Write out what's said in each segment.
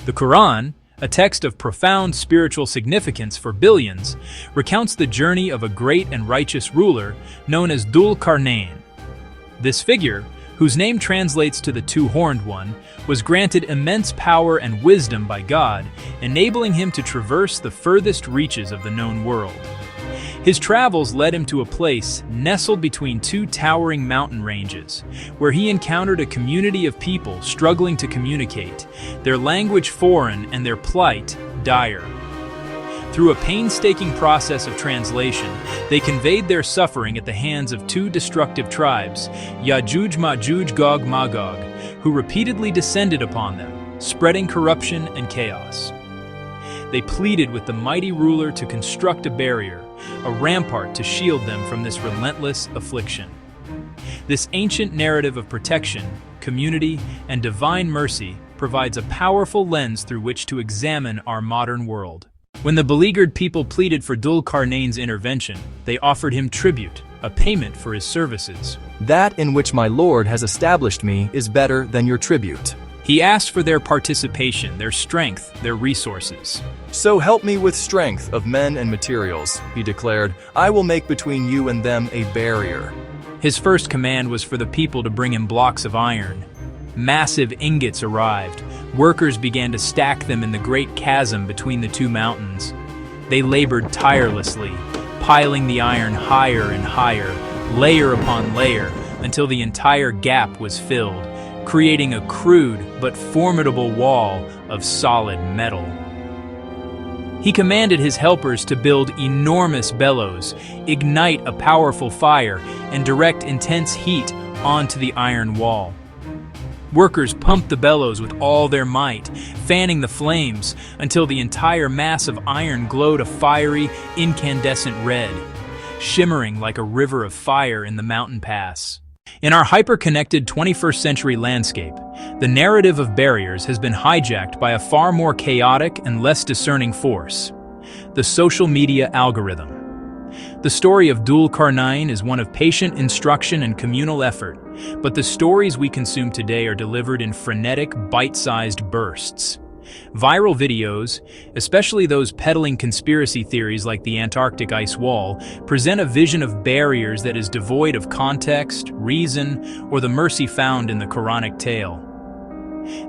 The Quran, a text of profound spiritual significance for billions, recounts the journey of a great and righteous ruler known as Dhul-Qarnayn. This figure, whose name translates to the two-horned one, was granted immense power and wisdom by God, enabling him to traverse the furthest reaches of the known world. His travels led him to a place nestled between two towering mountain ranges, where he encountered a community of people struggling to communicate, their language foreign and their plight dire. Through a painstaking process of translation, they conveyed their suffering at the hands of two destructive tribes, Yaajuj, Mاجوج, Gog, Magog, who repeatedly descended upon them, spreading corruption and chaos. They pleaded with the mighty ruler to construct a barrier, a rampart to shield them from this relentless affliction. This ancient narrative of protection, community, and divine mercy provides a powerful lens through which to examine our modern world. When the beleaguered people pleaded for Dhul-Qarnayn's intervention, they offered him tribute, a payment for his services. That in which my Lord has established me is better than your tribute. He asked for their participation, their strength, their resources. So help me with strength of men and materials, he declared. I will make between you and them a barrier. His first command was for the people to bring him blocks of iron. Massive ingots arrived. Workers began to stack them in the great chasm between the two mountains. They labored tirelessly, piling the iron higher and higher, layer upon layer, until the entire gap was filled, creating a crude but formidable wall of solid metal. He commanded his helpers to build enormous bellows, ignite a powerful fire, and direct intense heat onto the iron wall. Workers pumped the bellows with all their might, fanning the flames until the entire mass of iron glowed a fiery, incandescent red, shimmering like a river of fire in the mountain pass. In our hyper-connected 21st century landscape, the narrative of barriers has been hijacked by a far more chaotic and less discerning force: the social media algorithm. The story of Dhul-Qarnayn is one of patient instruction and communal effort, but the stories we consume today are delivered in frenetic, bite-sized bursts. Viral videos, especially those peddling conspiracy theories like the Antarctic ice wall, present a vision of barriers that is devoid of context, reason, or the mercy found in the Quranic tale.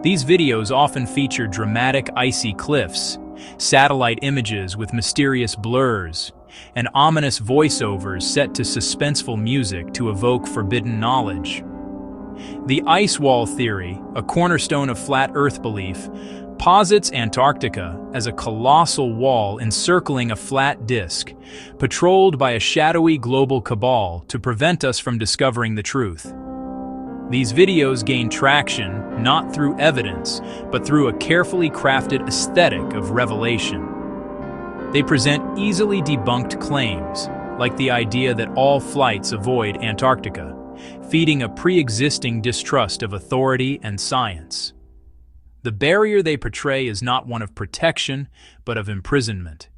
These videos often feature dramatic icy cliffs, satellite images with mysterious blurs, and ominous voiceovers set to suspenseful music to evoke forbidden knowledge. The ice wall theory, a cornerstone of flat Earth belief, posits Antarctica as a colossal wall encircling a flat disk, patrolled by a shadowy global cabal to prevent us from discovering the truth. These videos gain traction not through evidence, but through a carefully crafted aesthetic of revelation. They present easily debunked claims, like the idea that all flights avoid Antarctica, feeding a pre-existing distrust of authority and science. The barrier they portray is not one of protection, but of imprisonment.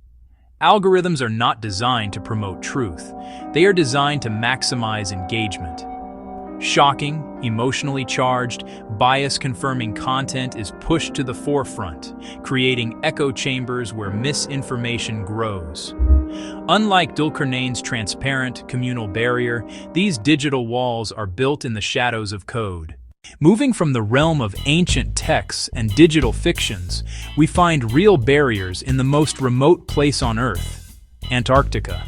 Algorithms are not designed to promote truth. They are designed to maximize engagement. Shocking, emotionally charged, bias-confirming content is pushed to the forefront, creating echo chambers where misinformation grows. Unlike Dhul-Qarnayn's transparent, communal barrier, these digital walls are built in the shadows of code. Moving from the realm of ancient texts and digital fictions, we find real barriers in the most remote place on Earth, Antarctica.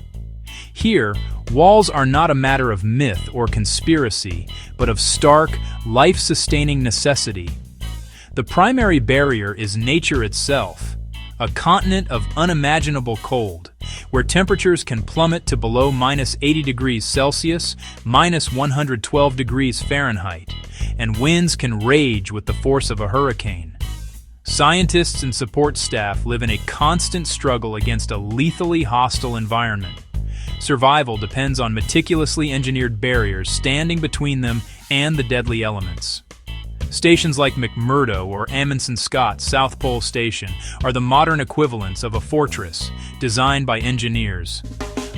Here, walls are not a matter of myth or conspiracy, but of stark, life-sustaining necessity. The primary barrier is nature itself, a continent of unimaginable cold, where temperatures can plummet to below -80 degrees Celsius, -112 degrees Fahrenheit, and winds can rage with the force of a hurricane. Scientists and support staff live in a constant struggle against a lethally hostile environment. Survival depends on meticulously engineered barriers standing between them and the deadly elements. Stations like McMurdo or Amundsen Scott's South Pole Station are the modern equivalents of a fortress designed by engineers.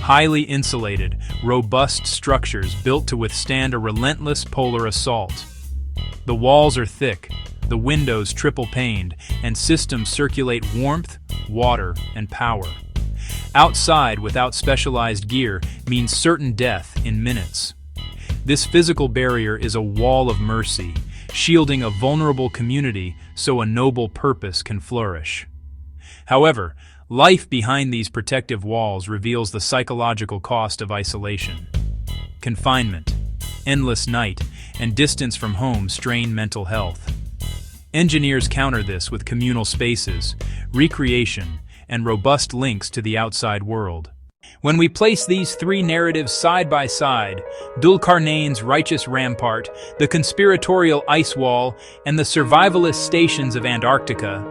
Highly insulated, robust structures built to withstand a relentless polar assault. The walls are thick, the windows triple-paned, and systems circulate warmth, water, and power. Outside without specialized gear means certain death in minutes. This physical barrier is a wall of mercy, shielding a vulnerable community so a noble purpose can flourish. However, life behind these protective walls reveals the psychological cost of isolation. Confinement, endless night, and distance from home strain mental health. Engineers counter this with communal spaces, recreation, and robust links to the outside world. When we place these three narratives side by side, Dhul-Qarnayn's righteous rampart, the conspiratorial ice wall, and the survivalist stations of Antarctica,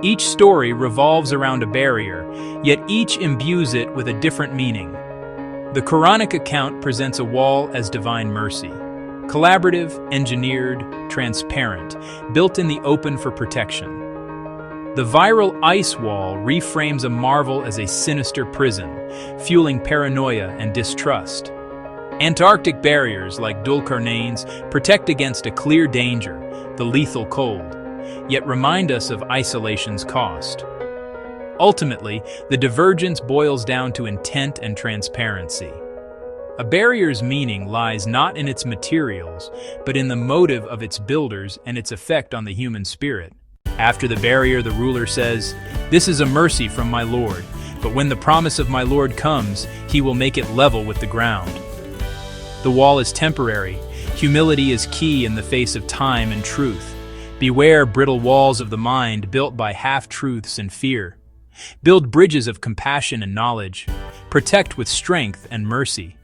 each story revolves around a barrier, yet each imbues it with a different meaning. The Quranic account presents a wall as divine mercy. Collaborative, engineered, transparent, built in the open for protection. The viral ice wall reframes a marvel as a sinister prison, fueling paranoia and distrust. Antarctic barriers like Dhul-Qarnayn's protect against a clear danger, the lethal cold, yet remind us of isolation's cost. Ultimately, the divergence boils down to intent and transparency. A barrier's meaning lies not in its materials, but in the motive of its builders and its effect on the human spirit. After the barrier, the ruler says, "This is a mercy from my Lord, but when the promise of my Lord comes, he will make it level with the ground." The wall is temporary. Humility is key in the face of time and truth. Beware brittle walls of the mind built by half-truths and fear. Build bridges of compassion and knowledge. Protect with strength and mercy.